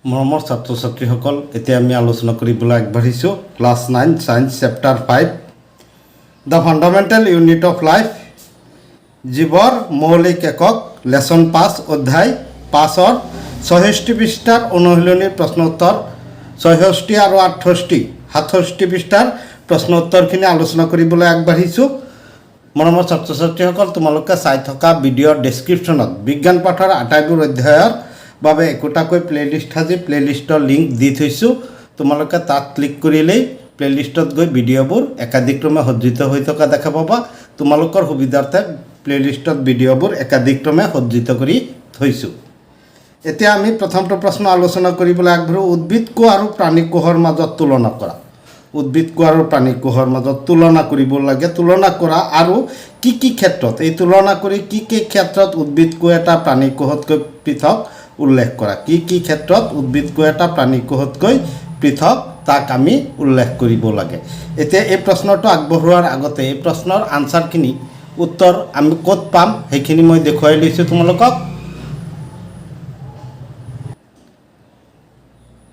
মৰমৰ ছাত্ৰ ছাত্ৰীসকল, এতিয়া আমি আলোচনা কৰিবলৈ আগবাঢ়িছোঁ class 9 science chapter 5 the fundamental unit of life, জীৱৰ মৌলিক একক, লেচন 5 অধ্যায় 5-ৰ 66 পৃষ্ঠাৰ অনুশীলনীৰ প্ৰশ্ন উত্তৰ, 66 আৰু 67 পৃষ্ঠাৰ প্ৰশ্ন উত্তৰখিনি আলোচনা কৰিবলৈ আগবাঢ়িছোঁ। মৰমৰ ছাত্ৰ ছাত্ৰীসকল, তোমালোকে চাই থকা ভিডিঅ'ৰ ডেছক্ৰিপশ্যনত বিজ্ঞান পাঠৰ আটাইবোৰ অধ্যায়ৰ বাবে একোটাকৈ প্লেলিষ্ট সাজি প্লেলিষ্টৰ লিংক দি থৈছোঁ। তোমালোকে তাত ক্লিক কৰিলেই প্লেলিষ্টত গৈ ভিডিঅ'বোৰ একাধিক্ৰমে সজ্জিত হৈ থকা দেখা পাবা। তোমালোকৰ সুবিধাৰ্থে প্লেলিষ্টত ভিডিঅ'বোৰ একাধিক্ৰমে সজ্জিত কৰি থৈছোঁ। এতিয়া আমি প্ৰথমটো প্ৰশ্ন আলোচনা কৰিবলৈ আগবাঢ়োঁ। উদ্ভিদ কোষ আৰু প্ৰাণী কোষৰ মাজত তুলনা কৰা। উদ্ভিদ কোষ আৰু প্ৰাণী কোষৰ মাজত তুলনা কৰিব লাগে। তুলনা কৰা আৰু কি কি ক্ষেত্ৰত, এই তুলনা কৰি কি কি ক্ষেত্ৰত উদ্ভিদ কোষ এটা প্ৰাণী কোষতকৈ পৃথক উল্লেখ কৰা। কি কি ক্ষেত্ৰত উদ্ভিদ কোষ এটা প্ৰাণী কোষতকৈ পৃথক তাক আমি উল্লেখ কৰিব লাগে। এতিয়া এই প্ৰশ্নটো আগবঢ়োৱাৰ আগতে এই প্ৰশ্নৰ আনচাৰখিনি উত্তৰ আমি ক'ত পাম সেইখিনি মই দেখুৱাই লৈছোঁ তোমালোকক।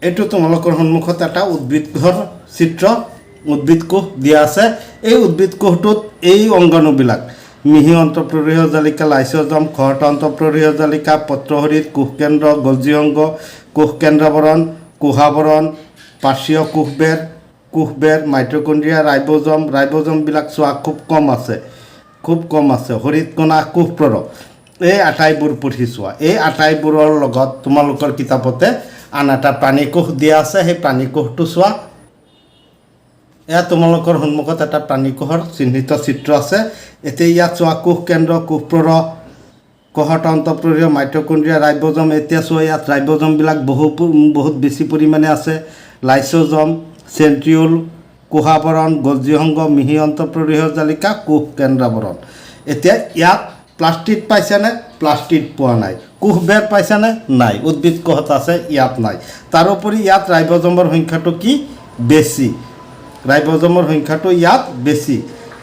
এইটো তোমালোকৰ সন্মুখত এটা উদ্ভিদ কোষৰ চিত্ৰ, উদ্ভিদ কোষ দিয়া আছে। এই উদ্ভিদ কোষটোত এই অংগাণুবিলাক মিহি অন্তঃপ্ৰৰিহ জালিকা, লাইচোজম, খহটা অন্তঃপ্ৰৰিহ জালিকা, পত্ৰশৰীৰ, কোষকেন্দ্ৰ, গলজি অংগ, কোষ কেন্দ্ৰাৱৰণ, কোষাৱৰণ, পাৰ্শ্বীয় কোষবেৰ, মাইট্ৰকণ্ড্ৰিয়া, ৰাইবজমবিলাক চোৱা খুব কম আছে। হৰিতকণা, কোষপ্ৰৰ, এই আটাইবোৰ পঢ়ি চোৱা। এই আটাইবোৰৰ লগত তোমালোকৰ কিতাপতে আন এটা প্ৰাণী কোষ দিয়া আছে, সেই প্ৰাণী কোষটো চোৱা। এয়া তোমালোকৰ সন্মুখত এটা প্ৰাণী কোষৰ চিহ্নিত চিত্ৰ আছে। এতিয়া ইয়াত চোৱা কোষ কেন্দ্ৰ, কোষপ্ৰৰ, খহটা অন্তঃপ্ৰৰিহ, মাইট্ৰকণ্ড্ৰিয়া, ৰাইবজম। এতিয়া চোৱা ইয়াত ৰাইবজমবিলাক বহুত বেছি পৰিমাণে আছে। লাইচোজম, চেণ্ট্ৰিউল, কোষাৱৰণ, গলজি অংগ, মিহি অন্তঃপ্ৰৰিহ জালিকা, কোষ কেন্দ্ৰাৱৰণ। এতিয়া ইয়াত প্লাষ্টিড পাইছেনে? প্লাষ্টিড পোৱা নাই। কোষবেৰ পাইছেনে? নাই। উদ্ভিদ কোষত আছে, ইয়াত নাই। তাৰোপৰি ইয়াত ৰাইবজমৰ সংখ্যাটো কি? বেছি। ৰাইবজমৰ সংখ্যাটো ইয়াত বেছি।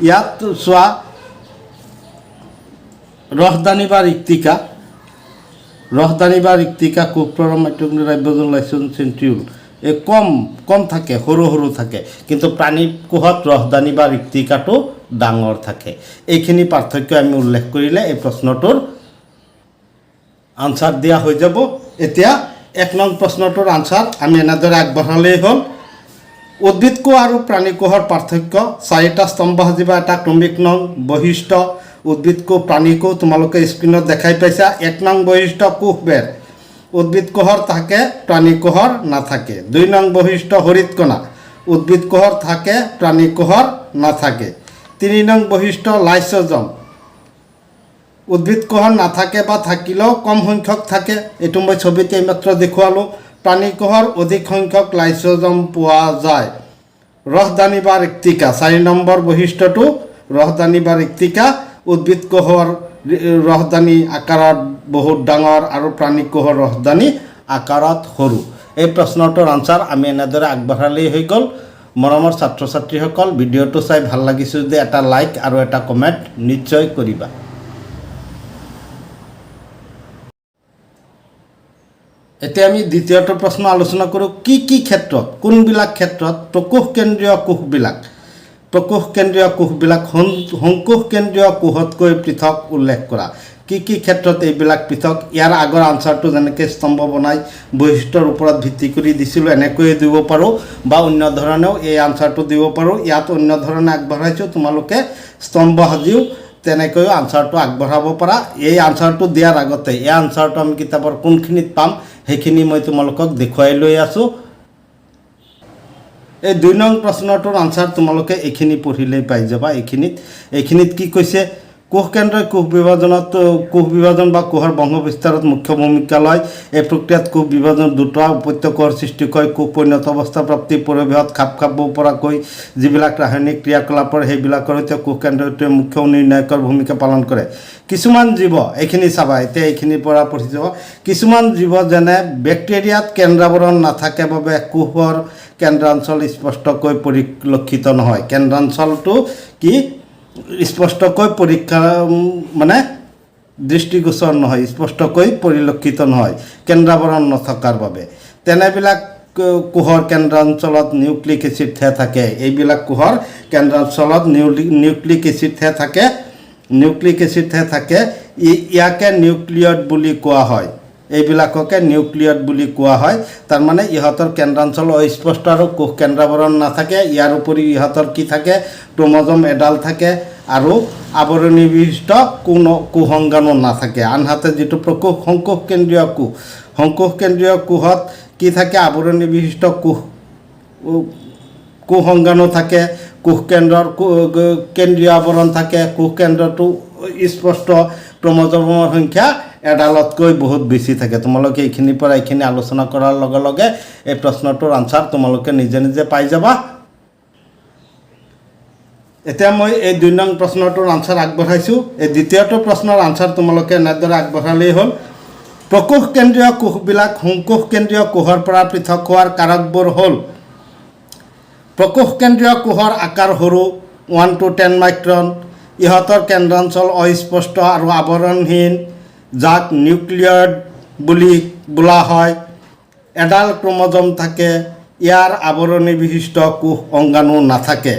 ইয়াত চোৱা ৰসদানি বা ৰিক্তিকা, কোষপ্ৰৰ, মাইট্ৰকণ্ড্ৰিয়া, ৰাইবজম, লাইচোজম, চেণ্ট্ৰিউল এই কম থাকে, সৰু থাকে। কিন্তু প্ৰাণী কোষত ৰসদানি বা ৰিক্তিকাটো ডাঙৰ থাকে। এইখিনি পাৰ্থক্য আমি উল্লেখ কৰিলে এই প্ৰশ্নটোৰ আনচাৰ দিয়া হৈ যাব। এতিয়া 1 নং প্ৰশ্নটোৰ আনচাৰ আমি এনেদৰে আগবঢ়ালেই হ'ল। উদ্ভিদ কোষ আৰু প্ৰাণী কোষৰ পাৰ্থক্য 4টা স্তম্ভ সাজিবা। এটা ক্ৰমিক নং বৈশিষ্ট্য উদ্ভিদ কোষ, প্ৰাণী কোষ তোমালোকে স্ক্ৰীণত দেখাই পাইছা। 1 নং বৈশিষ্ট্য কোষবেৰ, উদ্ভিদ কোষৰ থাকে, প্ৰাণী কোষৰ নাথাকে। 2 নং বৈশিষ্ট্য হৰিতকণা, উদ্ভিদ কোষৰ থাকে, প্ৰাণী কোষৰ নাথাকে। 3 নং বৈশিষ্ট্য লাইচোজম, উদ্ভিদ কোষৰ নাথাকে বা থাকিলেও কম সংখ্যক থাকে। এইটো মই ছবিতে এইমাত্ৰ দেখুৱালোঁ। প্ৰাণী কোষৰ অধিক সংখ্যক লাইচোজম পোৱা যায়। ৰসদানি বা ৰিক্তিকা, 4 নম্বৰ বৈশিষ্ট্যটো ৰসদানি বা ৰিক্তিকা, উদ্ভিদ কোষৰ ৰসদানি আকাৰত বহুত ডাঙৰ আৰু প্ৰাণী কোষৰ ৰসদানি আকাৰত সৰু। এই প্ৰশ্নটোৰ আনচাৰ আমি এনেদৰে আগবঢ়ালেই হৈ গ'ল। মৰমৰ ছাত্ৰ ছাত্ৰীসকল, ভিডিঅ'টো চাই ভাল লাগিছে যদি এটা লাইক আৰু এটা কমেণ্ট নিশ্চয় কৰিবা। এতিয়া আমি দ্বিতীয়টো প্ৰশ্ন আলোচনা কৰোঁ। কি কি ক্ষেত্ৰত, কোনবিলাক ক্ষেত্ৰত প্ৰকোষ কেন্দ্ৰীয় কোষবিলাক সংকোষ কেন্দ্ৰীয় কোষতকৈ পৃথক উল্লেখ কৰা। কি কি ক্ষেত্ৰত এইবিলাক পৃথক? ইয়াৰ আগৰ আনচাৰটো যেনেকৈ স্তম্ভ বনাই বৈশিষ্ট্যৰ ওপৰত ভিত্তি কৰি দিছিলোঁ এনেকৈয়ে দিব পাৰোঁ, বা অন্য ধৰণেও এই আনচাৰটো দিব পাৰোঁ। ইয়াত অন্য ধৰণে আগবঢ়াইছোঁ, তোমালোকে স্তম্ভ সাজিও তেনেকৈও আনচাৰটো আগবঢ়াব পাৰা। এই আনচাৰটো দিয়াৰ আগতে এই আনচাৰটো আমি কিতাপৰ কোনখিনিত পাম সেইখিনি মই তোমালোকক দেখুৱাই লৈ আছোঁ। এই 2 নং প্ৰশ্নটোৰ আনচাৰ তোমালোকে এইখিনি পঢ়িলেই পাই যাবা। এইখিনিত কি কৈছে? কোষ কেন্দ্ৰই কোষ বিভাজন বা কোষৰ বংশ বিস্তাৰত মুখ্য ভূমিকা লয়। এই প্ৰক্ৰিয়াত কোষ বিভাজন দ্ৰুত উপত্যকাৰ সৃষ্টি কৰে। কোষ পৰিণত অৱস্থা প্ৰাপ্তি পৰিৱেশত খাপ খাব পৰাকৈ যিবিলাক ৰাসায়নিক ক্ৰিয়াকলাপৰ সেইবিলাকৰ সৈতে কোষ কেন্দ্ৰটোৱে মুখ্য নিৰ্ণায়কৰ ভূমিকা পালন কৰে। কিছুমান জীৱ, এইখিনি চাবা, এতিয়া এইখিনিৰ পৰা পঢ়ি যাব। কিছুমান জীৱ যেনে বেক্টেৰিয়াত কেন্দ্ৰাৱৰণ নাথাকে বাবে কোষৰ কেন্দ্ৰাঞ্চল স্পষ্টকৈ পৰিলক্ষিত নহয়। কেন্দ্ৰাঞ্চলটো কি স্পষ্টকৈ দৃষ্টিগোচৰ নহয়, স্পষ্টকৈ পৰিলক্ষিত নহয় কেন্দ্ৰাৱৰণ নথকাৰ বাবে। তেনেবিলাক কোহৰ কেন্দ্ৰাঞ্চলত নিউক্লিক এচিডহে থাকে। এইবিলাক কোহৰ কেন্দ্ৰাঞ্চলত নিউক্লিক এচিডহে থাকে, ইয়াকে নিউক্লিয়ড বুলি কোৱা হয়। এইবিলাককে নিউক্লিয়ড বুলি কোৱা হয়। তাৰমানে ইহঁতৰ কেন্দ্ৰাঞ্চল অস্পষ্ট আৰু কোষ কেন্দ্ৰাৱৰণ নাথাকে। ইয়াৰ উপৰি ইহঁতৰ কি থাকে, ক্ৰমজম এডাল থাকে আৰু আৱৰণী বিশিষ্ট কোষংগাণু নাথাকে। আনহাতে যিটো শংকোষ কেন্দ্ৰীয় কোষত কি থাকে, আৱৰণী বিশিষ্ট কোষংগাণু থাকে, কোষ কেন্দ্ৰীয় আৱৰণ থাকে। কোষ কেন্দ্ৰটো স্পষ্ট, ক্ৰমজমৰ সংখ্যা এডালতকৈ বহুত বেছি থাকে। তোমালোকে এইখিনিৰ পৰা এইখিনি আলোচনা কৰাৰ লগে লগে এই প্ৰশ্নটোৰ আনচাৰ তোমালোকে নিজে নিজে পাই যাবা। এতিয়া মই এই 2 নং প্ৰশ্নটোৰ আনচাৰ আগবঢ়াইছোঁ। এই দ্বিতীয়টো প্ৰশ্নৰ আনচাৰ তোমালোকে এনেদৰে আগবঢ়ালেই হ'ল। প্ৰকোষ কেন্দ্ৰীয় কোষবিলাক সংকোষ কেন্দ্ৰীয় কোষৰ পৰা পৃথক হোৱাৰ কাৰকবোৰ হ'ল: প্ৰকোষ কেন্দ্ৰীয় কোষৰ আকাৰ সৰু 1 to 10 মাইক্ৰন, ইহঁতৰ কেন্দ্ৰাঞ্চল অস্পষ্ট আৰু আৱৰণহীন, যাক নিউক্লিয়ড বুলি বোলা হয়, এডাল ক্ৰমজম থাকে, ইয়াৰ আৱৰণী বিশিষ্ট কোষ অংগাণু নাথাকে।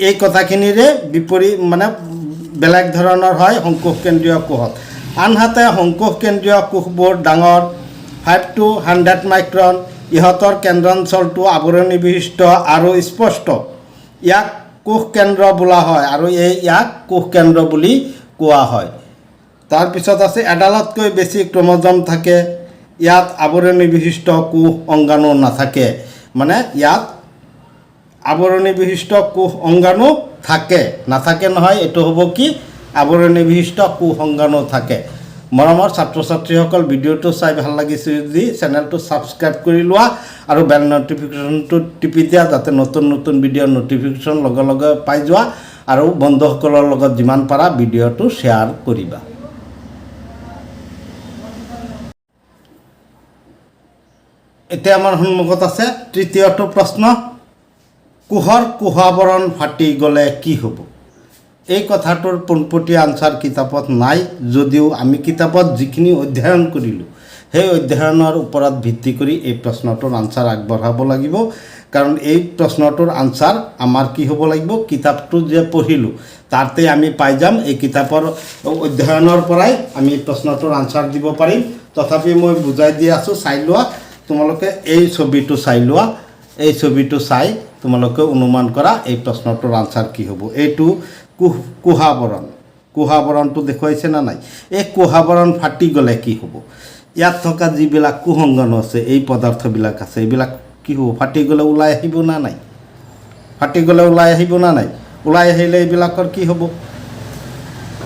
এই কথাখিনিৰে বিপৰীত বেলেগ ধৰণৰ হয় সংকোষ কেন্দ্ৰীয় কোষত। আনহাতে সংকোষ কেন্দ্ৰীয় কোষবোৰ ডাঙৰ 5 to 100 মাইক্ৰন, ইহঁতৰ কেন্দ্ৰাঞ্চলটো আৱৰণী বিশিষ্ট আৰু স্পষ্ট, ইয়াক কোষ কেন্দ্ৰ বোলা হয় আৰু ইয়াক কোষ কেন্দ্ৰ বুলি কোৱা হয়। তাৰপিছত আছে এডালতকৈ বেছি ক্ৰমজম থাকে, ইয়াত আৱৰণী বিশিষ্ট কোষ অংগাণু নাথাকে। ইয়াত আৱৰণী বিশিষ্ট কোষ অংগাণু নাথাকে নহয়, এইটো হ'ব কি, আৱৰণী বিশিষ্ট কোষ অংগাণু থাকে। মৰমৰ ছাত্ৰ ছাত্ৰীসকল, ভিডিঅ'টো চাই ভাল লাগিছে যদি চেনেলটো ছাবস্ক্ৰাইব কৰি লোৱা আৰু বেল নটিফিকেশ্যনটো টিপি দিয়া, যাতে নতুন নতুন ভিডিঅ'ৰ নটিফিকেশ্যন লগে লগে পাই যোৱা, আৰু বন্ধুসকলৰ লগত যিমান পাৰা ভিডিঅ'টো শ্বেয়াৰ কৰিবা। এতিয়া আমাৰ সন্মুখত আছে তৃতীয়টো প্ৰশ্ন: কোষৰ কোষাৱৰণ ফাটি গ'লে কি হ'ব? এই কথাটোৰ পোনপটীয়া আনচাৰ কিতাপত নাই, যদিও আমি কিতাপত যিখিনি অধ্যয়ন কৰিলোঁ সেই অধ্যয়নৰ ওপৰত ভিত্তি কৰি এই প্ৰশ্নটোৰ আনচাৰ আগবঢ়াব লাগিব। কাৰণ এই প্ৰশ্নটোৰ আনচাৰ আমাৰ কি হ'ব লাগিব, কিতাপটো যে পঢ়িলোঁ তাতে আমি পাই যাম। এই কিতাপৰ অধ্যয়নৰ পৰাই আমি প্ৰশ্নটোৰ আনচাৰ দিব পাৰিম। তথাপি মই বুজাই দি আছোঁ, চাই লোৱা। তোমালোকে এই ছবিটো চাই লোৱা। এই ছবিটো চাই তোমালোকে অনুমান কৰা এই প্ৰশ্নটোৰ আনচাৰ কি হ'ব। এইটো কোষাৱৰণটো দেখুৱাইছে না নাই? এই কোষাৱৰণ ফাটি গ'লে কি হ'ব? ইয়াত থকা যিবিলাক কোষংগাণু আছে, এই পদাৰ্থবিলাক আছে, এইবিলাক কি হ'ব? ফাটি গ'লে ওলাই আহিব না নাই? ওলাই আহিলে এইবিলাকৰ কি হ'ব?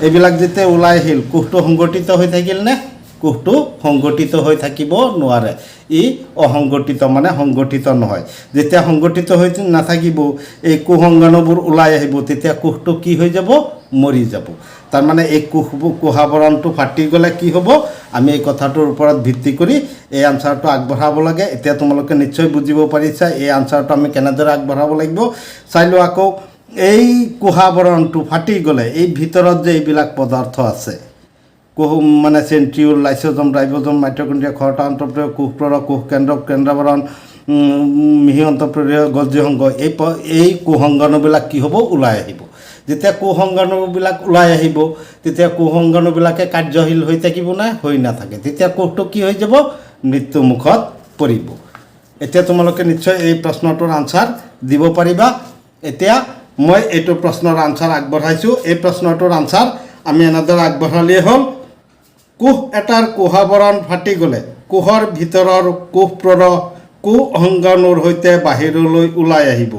এইবিলাক যেতিয়া ওলাই আহিল, কোষটো সংগঠিত হৈ থাকিল নে? কোষটো সংগঠিত হৈ থাকিব নোৱাৰে। ই অসংগঠিত, সংগঠিত নহয়। যেতিয়া সংগঠিত হৈ নাথাকিব, এই কোষংগাণুবোৰ ওলাই আহিব, তেতিয়া কোষটো কি হৈ যাব? মৰি যাব। তাৰমানে এই কোষাৱৰণটো ফাটি গ'লে কি হ'ব? আমি এই কথাটোৰ ওপৰত ভিত্তি কৰি এই আনচাৰটো আগবঢ়াব লাগে। এতিয়া তোমালোকে নিশ্চয় বুজিব পাৰিছা এই আনচাৰটো আমি কেনেদৰে আগবঢ়াব লাগিব। চাই লোৱা আকৌ, এই কোষাৱৰণটো ফাটি গ'লে এই ভিতৰত যে এইবিলাক পদাৰ্থ আছে, চেন্ট্ৰিউল, লাইচোজম, ৰাইবোজম, মাইটকণ্ড্ৰিয়া, খৰতা অন্তঃপ্ৰদেশ, কোষপ্ৰৰ, কোষ কেন্দ্ৰাৱৰণ, মিহি অন্তঃপ্ৰদেশ, গলজি সংঘ, এই কোষংগাণুবিলাক কি হ'ব? ওলাই আহিব। যেতিয়া কোষংগাণুবিলাক ওলাই আহিব, তেতিয়া কোষংগাণুবিলাকে কাৰ্যশীল হৈ থাকিব নে? হৈ নাথাকে। তেতিয়া কোষটো কি হৈ যাব? মৃত্যুমুখত পৰিব। এতিয়া তোমালোকে নিশ্চয় এই প্ৰশ্নটোৰ আনচাৰ দিব পাৰিবা। এতিয়া মই এইটো প্ৰশ্নৰ আনচাৰ আগবঢ়াইছোঁ। এই প্ৰশ্নটোৰ আনচাৰ আমি এনেদৰে আগবঢ়ালেই হ'ল: কোষ এটাৰ কোষাৱৰণ ফাটি গ'লে কোষৰ ভিতৰৰ কোষপ্ৰদ কোষংগাণুৰ সৈতে বাহিৰলৈ ওলাই আহিব,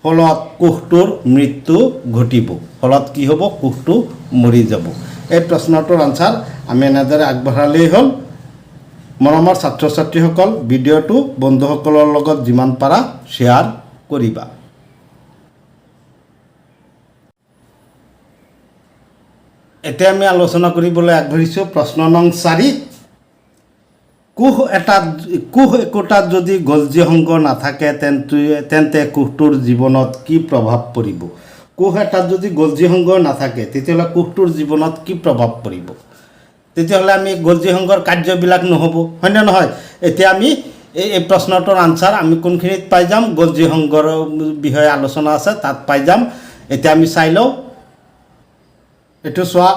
ফলত কোষটোৰ মৃত্যু ঘটিব। ফলত কি হ'ব? কোষটো মৰি যাব। এই প্ৰশ্নটোৰ আনচাৰ আমি এনেদৰে আগবঢ়ালেই হ'ল। মৰমৰ ছাত্ৰ ছাত্ৰীসকল, ভিডিঅ'টো বন্ধুসকলৰ লগত যিমান পাৰা শ্বেয়াৰ কৰিবা। এতিয়া আমি আলোচনা কৰিবলৈ আগবাঢ়িছোঁ প্ৰশ্ন নং 4। কোষ একোটাত যদি গলজি সংঘ নাথাকে তেন্তে কোষটোৰ জীৱনত কি প্ৰভাৱ পৰিব? কোষ এটাত যদি গলজি সংঘ নাথাকে তেতিয়াহ'লে কোষটোৰ জীৱনত কি প্ৰভাৱ পৰিব? তেতিয়াহ'লে আমি গলজি সংঘৰ কাৰ্যবিলাক নহ'ব, হয়নে নহয়? এতিয়া আমি এই প্ৰশ্নটোৰ আনচাৰ আমি কোনখিনিত পাই যাম? গলজি সংঘৰ বিষয়ে আলোচনা আছে তাত পাই যাম। এতিয়া আমি চাই লওঁ, এইটো চোৱা,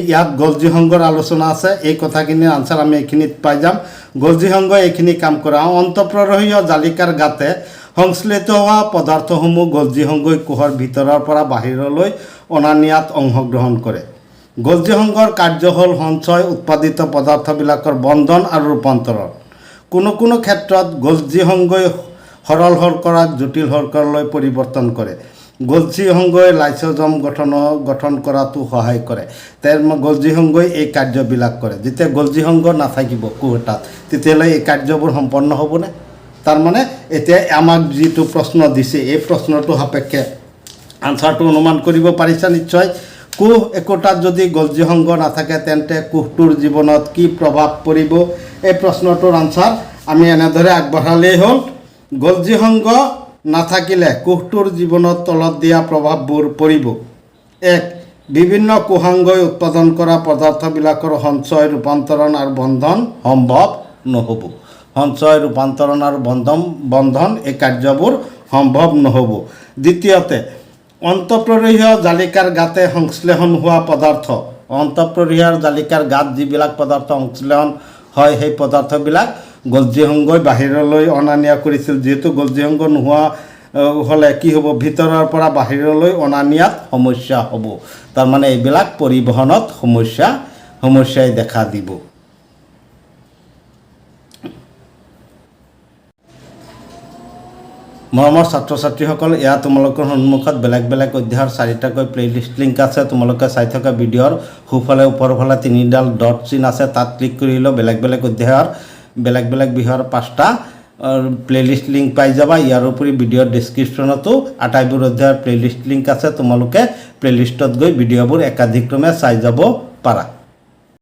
ইয়াত গলজি সংঘৰ আলোচনা আছে, এই কথাখিনিৰ আনচাৰ আমি এইখিনিত পাই যাম। গলজি সংঘই এইখিনি কাম কৰে। অন্তঃপ্ৰৰহীয় জালিকাৰ গাতে সংশ্লিষ্ট হোৱা পদাৰ্থসমূহ গলজি সংঘই কোষৰ ভিতৰৰ পৰা বাহিৰলৈ অনা নিয়াত অংশগ্ৰহণ কৰে। গলজি সংঘৰ কাৰ্য হ'ল সঞ্চয়, উৎপাদিত পদাৰ্থবিলাকৰ বন্ধন আৰু ৰূপান্তৰণ। কোনো কোনো ক্ষেত্ৰত গলজি সংঘই সৰল শৰ্কৰাক জটিল শৰ্কৰালৈ পৰিৱৰ্তন কৰে। গলজি সংঘই লাইচোজম গঠন কৰাটো সহায় কৰে। গলজি সংঘই এই কাৰ্যবিলাক কৰে। যেতিয়া গলজি সংঘ নাথাকিব কোষ এটাত, তেতিয়াহ'লে এই কাৰ্যবোৰ সম্পন্ন হ'বনে? তাৰমানে এতিয়া আমাক যিটো প্ৰশ্ন দিছে, এই প্ৰশ্নটো সাপেক্ষে আনচাৰটো অনুমান কৰিব পাৰিছা নিশ্চয়। কোষ একোটাত যদি গলজি সংঘ নাথাকে তেন্তে কোষটোৰ জীৱনত কি প্ৰভাৱ পৰিব? এই প্ৰশ্নটোৰ আনচাৰ আমি এনেদৰে আগবঢ়ালেই হ'ল। গলজি সংঘ নাথাকিলে কোষটোৰ জীৱনত তলত দিয়া প্ৰভাৱবোৰ পৰিব। 1. বিভিন্ন কোষাংগই উৎপাদন কৰা পদাৰ্থবিলাকৰ সঞ্চয়, ৰূপান্তৰণ আৰু বন্ধন সম্ভৱ নহ'ব। সঞ্চয়, ৰূপান্তৰণ আৰু বন্ধন এই কাৰ্যবোৰ সম্ভৱ নহ'ব। দ্বিতীয়তে, অন্তঃপ্ৰৰহীয় জালিকাৰ গাতে সংশ্লেষণ হোৱা পদাৰ্থ, অন্তঃপ্ৰৰহীয় জালিকাৰ গাত যিবিলাক পদাৰ্থ সংশ্লেষণ হয় সেই পদাৰ্থবিলাক গলজি সংঘই বাহিৰলৈ অনা নিয়া কৰিছিল। যিহেতু গলজি সংঘ নোহোৱা হ'লে কি হ'ব? ভিতৰৰ পৰা বাহিৰলৈ অনা নিয়াত সমস্যা হ'ব। তাৰমানে এইবিলাক পৰিবহণত সমস্যাই দেখা দিব। মৰমৰ ছাত্ৰ ছাত্ৰীসকল, এয়া তোমালোকৰ সন্মুখত বেলেগ বেলেগ অধ্যায়ৰ 4টাকৈ প্লেলিষ্ট লিংক আছে। তোমালোকে চাই থকা ভিডিঅ'ৰ সোঁফালে ওপৰফালে 3ডাল ডট চিন আছে, তাত ক্লিক কৰিলেও বেলেগ বেলেগ অধ্যায়ৰ বেলেগ বেলেগ বিষয়ৰ 5টা প্লেলিষ্ট লিংক পাই যাবা। ইয়াৰ উপৰি ভিডিঅ'ৰ ডেছক্ৰিপশ্যনতো আটাইবোৰ অধ্যায়ৰ প্লেলিষ্ট লিংক আছে। তোমালোকে প্লেলিষ্টত গৈ ভিডিঅ'বোৰ একাধিক্ৰমে চাই যাব পাৰা।